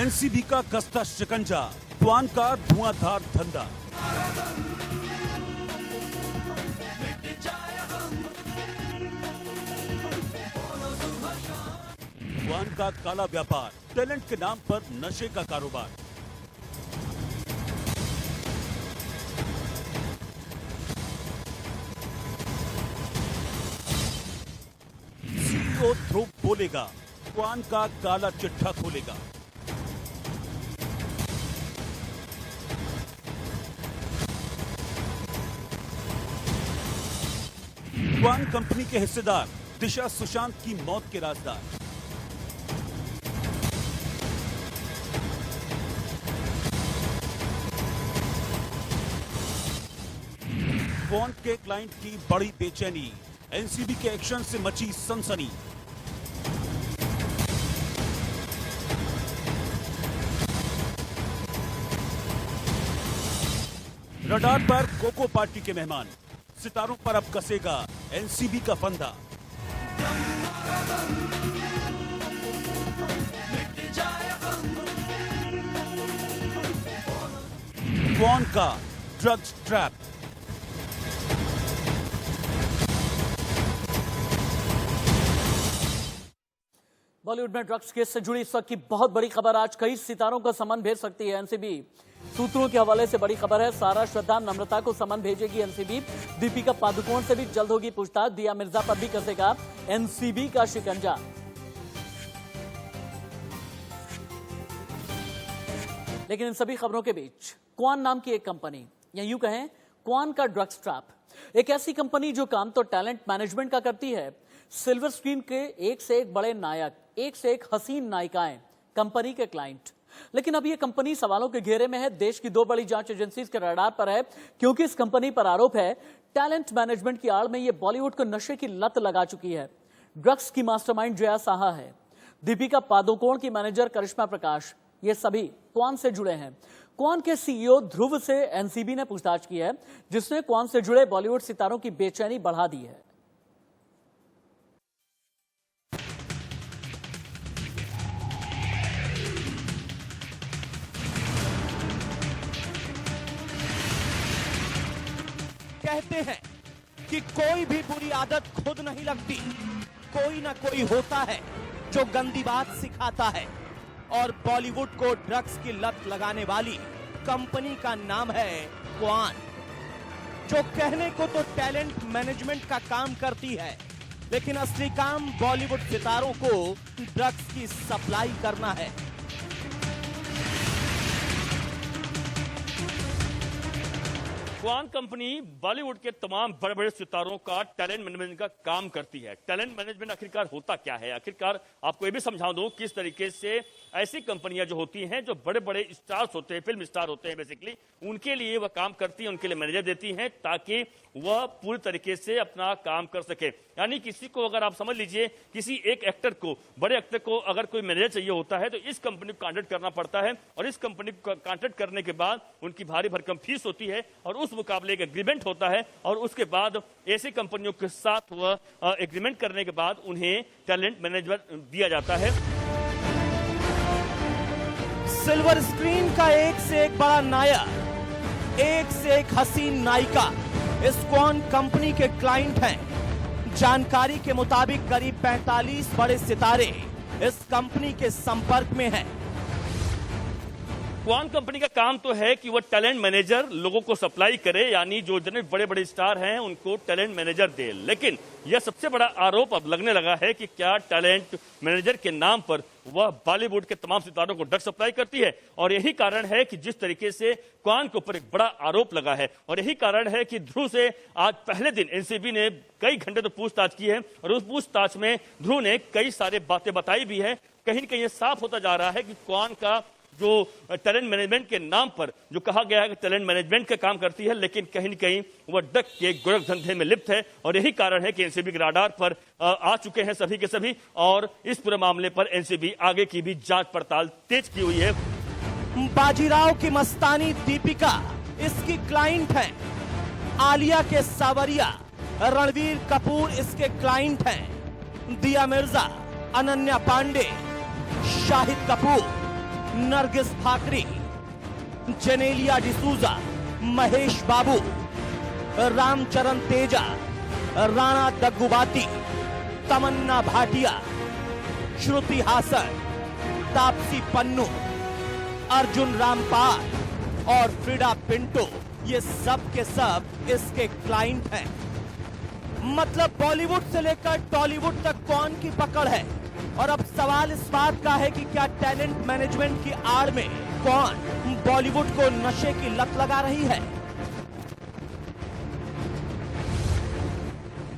NCB का कसता शिकंजा, Kuan का धुआंधार धंधा। क्वान का काला व्यापार, टैलेंट के नाम पर नशे का कारोबार। सीईओ ध्रुव बोलेगा, क्वान का काला चिट्ठा खोलेगा। क्वान कंपनी के हिस्सेदार, दिशा सुशांत की मौत के राजदार। क्वान के क्लाइंट की बड़ी बेचैनी, एनसीबी के एक्शन से मची सनसनी। रडार पर कोको पार्टी के मेहमान, सितारों पर अब कसेगा एनसीबी का फंदा। क्वान का ड्रग्स ट्रैप। बॉलीवुड में ड्रग्स केस से जुड़ी इस वक्त की बहुत बड़ी खबर। आज कई सितारों को समन भेज सकती है एनसीबी। सूत्रों के हवाले से बड़ी खबर है, सारा, श्रद्धा, नम्रता को समन भेजेगी एनसीबी। दीपिका पादुकोण से भी जल्द होगी पूछताछ। दिया मिर्जा पर भी कसेगा एनसीबी का शिकंजा। लेकिन इन सभी खबरों के बीच क्वान नाम की एक कंपनी, या यूं कहें क्वान का ड्रग्स ट्रैप, एक ऐसी कंपनी जो काम तो टैलेंट मैनेजमेंट का करती है। सिल्वर स्क्रीन के एक से एक बड़े नायक, एक से एक हसीन नायिकाएं कंपनी के क्लाइंट। लेकिन अब यह कंपनी सवालों के घेरे में है। देश की दो बड़ी जांच एजेंसीज के रडार पर है, क्योंकि इस कंपनी पर आरोप है टैलेंट मैनेजमेंट की आड़ में यह बॉलीवुड को नशे की लत लगा चुकी है। ड्रग्स की मास्टरमाइंड जया साहा है, दीपिका पादुकोण की मैनेजर करिश्मा प्रकाश, ये सभी क्वान से जुड़े हैं। क्वान के सीईओ ध्रुव से एनसीबी ने पूछताछ की है, जिसने क्वान से जुड़े बॉलीवुड सितारों की बेचैनी बढ़ा दी है। कहते हैं कि कोई भी बुरी आदत खुद नहीं लगती, कोई ना कोई होता है जो गंदी बात सिखाता है। और बॉलीवुड को ड्रग्स की लत लगाने वाली कंपनी का नाम है क्वान, जो कहने को तो टैलेंट मैनेजमेंट का काम करती है, लेकिन असली काम बॉलीवुड सितारों को ड्रग्स की सप्लाई करना है। क्वान कंपनी बॉलीवुड के तमाम बड़े बड़े सितारों का टैलेंट मैनेजमेंट का काम करती है। टैलेंट मैनेजमेंट आखिरकार होता क्या है? आखिरकार आपको ये भी समझा दूं किस तरीके से ऐसी कंपनियां जो होती हैं, जो बड़े बड़े स्टार्स होते हैं, फिल्म स्टार होते हैं बेसिकली, उनके लिए वह काम करती हैं, उनके लिए मैनेजर देती हैं ताकि वह पूरी तरीके से अपना काम कर सके। यानी किसी को अगर आप समझ लीजिए, किसी एक एक्टर को, बड़े एक्टर को अगर कोई मैनेजर चाहिए होता है तो इस कंपनी को कॉन्ट्रैक्ट करना पड़ता है, और इस कंपनी को कॉन्ट्रैक्ट करने के बाद उनकी भारी भरकम फीस होती है और उस मुकाबले एक एग्रीमेंट होता है, और उसके बाद ऐसी कंपनियों के साथ वह एग्रीमेंट करने के बाद उन्हें टैलेंट मैनेजमेंट दिया जाता है। सिल्वर स्क्रीन का एक से एक बड़ा नायक, एक से एक हसीन नायिका इस क्वान कंपनी के क्लाइंट हैं। जानकारी के मुताबिक करीब 45 बड़े सितारे इस कंपनी के संपर्क में हैं। क्वान कंपनी का काम तो है कि वह टैलेंट मैनेजर लोगों को सप्लाई करे, यानी जो जितने बड़े बड़े स्टार हैं उनको टैलेंट मैनेजर दे। लेकिन यह सबसे बड़ा आरोप अब लगने लगा है कि क्या टैलेंट मैनेजर के नाम पर वह बॉलीवुड के तमाम सितारों को ड्रग्स सप्लाई करती है। और यही कारण है कि जिस तरीके से क्वान के ऊपर एक बड़ा आरोप लगा है, और यही कारण है कि ध्रुव से आज पहले दिन एनसीबी ने कई घंटे तो पूछताछ की है, और उस पूछताछ में ध्रुव ने कई सारे बातें बताई भी है। कहीं न कहीं यह साफ होता जा रहा है कि क्वान का जो टैलेंट मैनेजमेंट के नाम पर जो कहा गया है कि टैलेंट मैनेजमेंट का काम करती है, लेकिन कहीं न कहीं वह ड्रग्स के गोरख धंधे में लिप्त है। और यही कारण है कि एनसीबी के राडार पर आ चुके हैं सभी के सभी, और इस पूरे मामले पर एनसीबी आगे की भी जांच पड़ताल तेज की हुई है। बाजीराव की मस्तानी दीपिका इसकी क्लाइंट है, आलिया के सावरिया रणवीर कपूर इसके क्लाइंट हैं, दिया मिर्जा, अनन्या पांडे, शाहिद कपूर, नरगिस फाकरी, जेनेलिया डिसूजा, महेश बाबू, रामचरण तेजा, राणा दग्गुबाती, तमन्ना भाटिया, श्रुति हासन, तापसी पन्नू, अर्जुन रामपाल और फ्रीडा पिंटो, ये सब के सब इसके क्लाइंट हैं। मतलब बॉलीवुड से लेकर टॉलीवुड तक कौन की पकड़ है। और अब सवाल इस बात का है कि क्या टैलेंट मैनेजमेंट की आड़ में कौन बॉलीवुड को नशे की लत लगा रही है।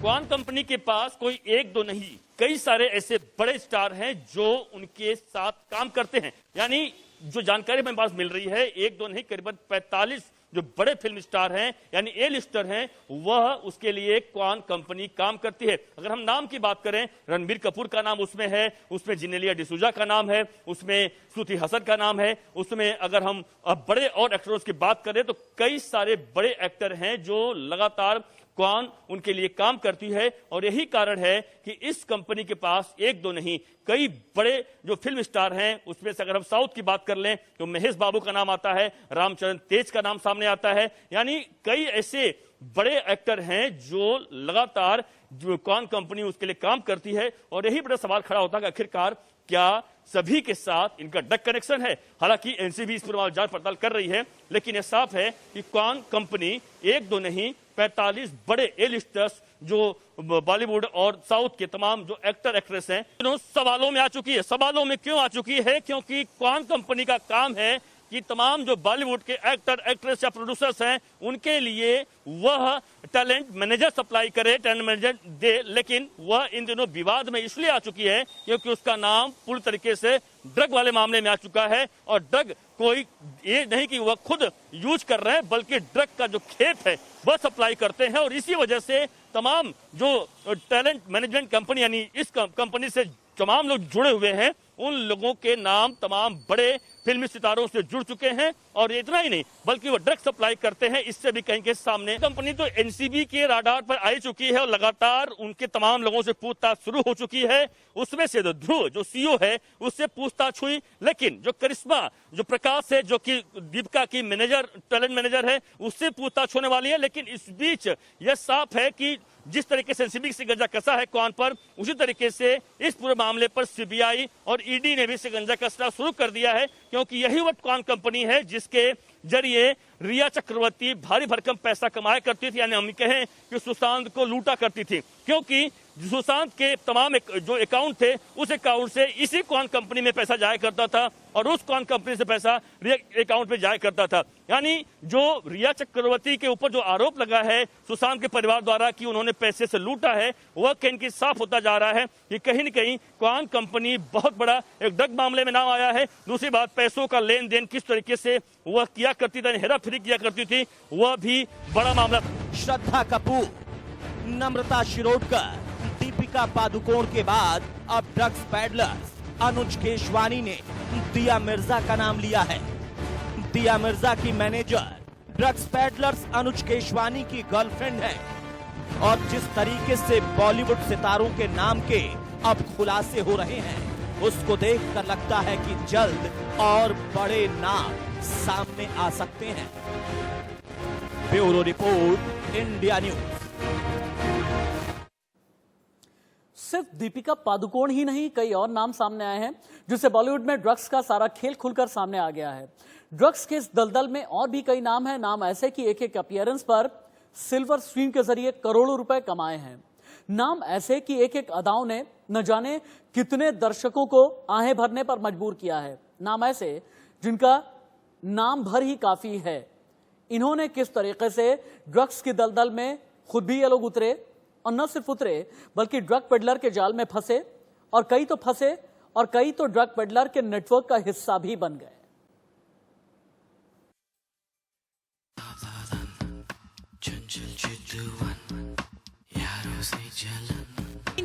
क्वान कंपनी के पास कोई एक दो नहीं, कई सारे ऐसे बड़े स्टार हैं जो उनके साथ काम करते हैं। यानी जो जानकारी हमें पास मिल रही है, एक दो नहीं करीबन 45 जो बड़े फिल्म स्टार हैं यानी ए लिस्टर हैं, वह उसके लिए क्वान कंपनी काम करती है। अगर हम नाम की बात करें, रणबीर कपूर का नाम उसमें है, उसमें जेनेलिया डिसूजा का नाम है, उसमें श्रुति हसन का नाम है, उसमें अगर हम बड़े और एक्टर्स की बात करें तो कई सारे बड़े एक्टर हैं जो लगातार क्वान उनके लिए काम करती है। और यही कारण है कि इस कंपनी के पास एक दो नहीं कई बड़े जो फिल्म स्टार हैं, उसमें से अगर हम साउथ की बात कर लें तो महेश बाबू का नाम आता है, रामचरण तेज का नाम सामने आता है। यानी कई ऐसे बड़े एक्टर हैं जो लगातार जो क्वान कंपनी उसके लिए काम करती है। और यही बड़ा सवाल खड़ा होता है कि आखिरकार क्या सभी के साथ इनका ड्रग कनेक्शन है। हालांकि एनसीबी इस पर जांच पड़ताल कर रही है, लेकिन यह साफ है कि क्वान कंपनी एक दो नहीं 45 बड़े ए लिस्टर्स जो बॉलीवुड और साउथ के तमाम जो एक्टर एक्ट्रेस हैं, सवालों में आ चुकी है। सवालों में क्यों आ चुकी है? क्योंकि क्वान कंपनी का काम है कि तमाम जो बॉलीवुड के एक्टर एक्ट्रेस या प्रोड्यूसर्स हैं उनके लिए वह टैलेंट मैनेजर सप्लाई करे, टैलेंट मैनेजर दे। लेकिन वह इन दिनों विवाद में इसलिए आ चुकी है क्योंकि उसका नाम पूरी तरीके से ड्रग वाले मामले में आ चुका है। और ड्रग कोई ये नहीं कि वह खुद यूज कर रहे हैं, बल्कि ड्रग का जो खेप है वह सप्लाई करते हैं। और इसी वजह से तमाम जो टैलेंट मैनेजमेंट कंपनी यानी इस कंपनी से तमाम लोग जुड़े हुए हैं, उन लोगों के नाम तमाम बड़े फिल्मी सितारों से जुड़ चुके हैं। और इतना ही नहीं बल्कि वो ड्रग सप्लाई करते हैं, इससे भी कहीं के सामने। कंपनी तो एनसीबी के राडार पर आई चुकी है और लगातार उनके तमाम लोगों से पूछताछ शुरू हो चुकी है। उसमें से जो ध्रुव जो सीईओ है उससे पूछताछ हुई, लेकिन जो करिश्मा जो प्रकाश है जो कि दीपिका की मैनेजर टैलेंट मैनेजर है उससे पूछताछ होने वाली है। लेकिन इस बीच यह साफ है कि जिस तरीके से एनसीबी शिकंजा कसा है क्वान पर, उसी तरीके से इस पूरे मामले पर सीबीआई और ईडी ने भी शिकंजा कसना शुरू कर दिया है। क्योंकि यही वो क्वान कंपनी है जिसके जरिए रिया चक्रवर्ती भारी भरकम पैसा कमाया करती थी, यानी हम कहें कि सुशांत को लूटा करती थी। क्योंकि सुशांत के तमाम जो अकाउंट थे उस अकाउंट से इसी क्वान कंपनी में पैसा जाया करता था और उस क्वान कंपनी से पैसा रिया अकाउंट में जाया करता था। यानी जो रिया चक्रवर्ती के ऊपर जो आरोप लगा है सुशांत के परिवार द्वारा कि उन्होंने पैसे से लूटा है, वह कहीं की साफ होता जा रहा है कि कहीं न कहीं क्वान कंपनी बहुत बड़ा एक ड्रग मामले में नाम आया है। दूसरी बात, पैसों का लेन देन किस तरीके से वह किया करती थी, हेरा फेरी किया करती थी, वह भी बड़ा मामला। श्रद्धा कपूर, नम्रता शिरोडकर, दीपिका पादुकोण के बाद अब ड्रग्स पैडलर्स अनुज केशवानी ने दिया मिर्जा का नाम लिया है। दिया मिर्जा की मैनेजर ड्रग्स पैडलर्स अनुज केशवानी की गर्लफ्रेंड है। और जिस तरीके से बॉलीवुड सितारों के नाम के अब खुलासे हो रहे हैं, उसको देखकर लगता है कि जल्द और बड़े नाम सामने आ सकते हैं। Bureau report, India news. सिर्फ दीपिका पादुकोण ही नहीं, कई और नाम सामने आए हैं जिससे बॉलीवुड में ड्रग्स का सारा खेल खुलकर सामने आ गया है। ड्रग्स के इस दलदल में और भी कई नाम हैं। नाम ऐसे कि एक एक अपीयरेंस पर सिल्वर स्क्रीन के जरिए करोड़ों रुपए कमाए हैं। नाम ऐसे कि एक एक अदाओं ने न जाने कितने दर्शकों को आहें भरने पर मजबूर किया है। नाम ऐसे जिनका नाम भर ही काफी है। इन्होंने किस तरीके से ड्रग्स की दलदल में खुद भी ये लोग उतरे, और न सिर्फ उतरे बल्कि ड्रग पेडलर के जाल में फंसे, और कई तो फंसे और कई तो ड्रग पेडलर के नेटवर्क का हिस्सा भी बन गए।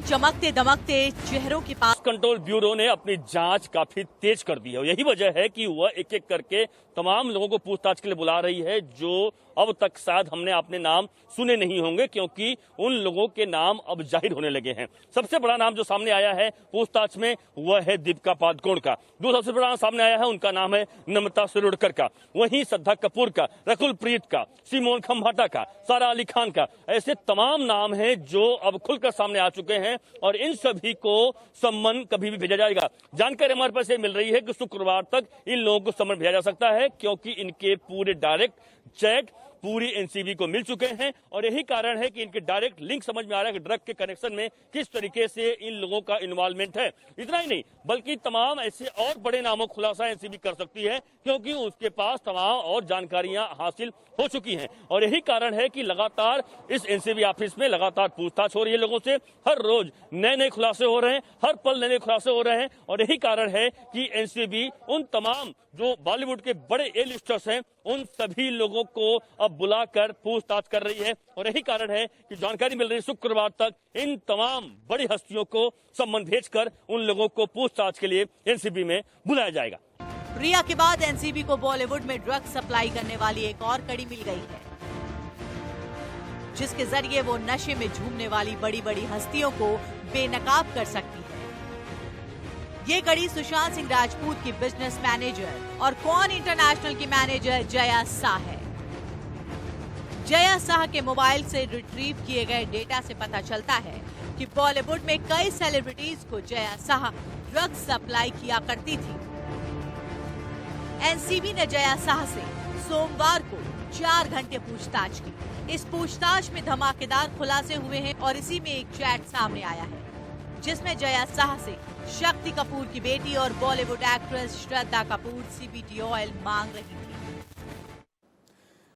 चमकते दमकते चेहरों के पास कंट्रोल ब्यूरो ने अपनी जांच काफी तेज कर दी है और यही वजह है कि वह एक एक करके तमाम लोगों को पूछताछ के लिए बुला रही है जो अब तक शायद हमने अपने नाम सुने नहीं होंगे, क्योंकि उन लोगों के नाम अब जाहिर होने लगे हैं। सबसे बड़ा नाम जो सामने आया है पूछताछ में वह है दीपिका पादुकोण का। दूसरा सबसे बड़ा नाम सामने आया है उनका नाम है नम्रता शिरोडकर का, वहीं श्रद्धा कपूर का, रकुल प्रीत का, सिमोन खंभाटा का, सारा अली खान का। ऐसे तमाम नाम हैं जो अब खुलकर सामने आ चुके हैं और इन सभी को सम्मन कभी भी भेजा जाएगा। जानकारी हमारे पास ये मिल रही है कि शुक्रवार तक इन लोगों को सम्मन भेजा जा सकता है, क्योंकि इनके पूरे डायरेक्ट चेक पूरी एनसीबी को मिल चुके हैं और यही कारण है कि इनके डायरेक्ट लिंक समझ में आ रहा है कि ड्रग के कनेक्शन में किस तरीके से इन लोगों का इन्वॉल्वमेंट है। इतना ही नहीं बल्कि तमाम ऐसे और बड़े नामों का खुलासा एनसीबी कर सकती है, क्योंकि उसके पास तमाम और जानकारियां हासिल हो चुकी हैं और यही कारण है कि लगातार इस एनसीबी ऑफिस में लगातार पूछताछ हो रही है लोगों से। हर रोज नए नए खुलासे हो रहे हैं, हर पल नए नए खुलासे हो रहे हैं और यही कारण है कि एनसीबी उन तमाम जो बॉलीवुड के बड़े ए लिस्टर्स हैं उन सभी लोगों को अब बुलाकर पूछताछ कर रही है और यही कारण है कि जानकारी मिल रही है शुक्रवार तक इन तमाम बड़ी हस्तियों को सम्मन भेजकर उन लोगों को पूछताछ के लिए एनसीबी में बुलाया जाएगा। रिया के बाद एनसीबी को बॉलीवुड में ड्रग्स सप्लाई करने वाली एक और कड़ी मिल गई है, जिसके जरिए वो नशे में झूमने वाली बड़ी बड़ी हस्तियों को बेनकाब कर सकती है। ये कड़ी सुशांत सिंह राजपूत की बिजनेस मैनेजर और क्वान इंटरनेशनल की मैनेजर जया शाह है। जया शाह के मोबाइल से रिट्रीव किए गए डेटा से पता चलता है कि बॉलीवुड में कई सेलिब्रिटीज को जया शाह ड्रग्स सप्लाई किया करती थी। एनसीबी ने जया शाह से सोमवार को 4 घंटे पूछताछ की। इस पूछताछ में धमाकेदार खुलासे हुए हैं और इसी में एक चैट सामने आया है जिसमें जया शाह से शक्ति कपूर की बेटी और Bollywood actress Shraddha Kapoor CBT oil मांग रही थी।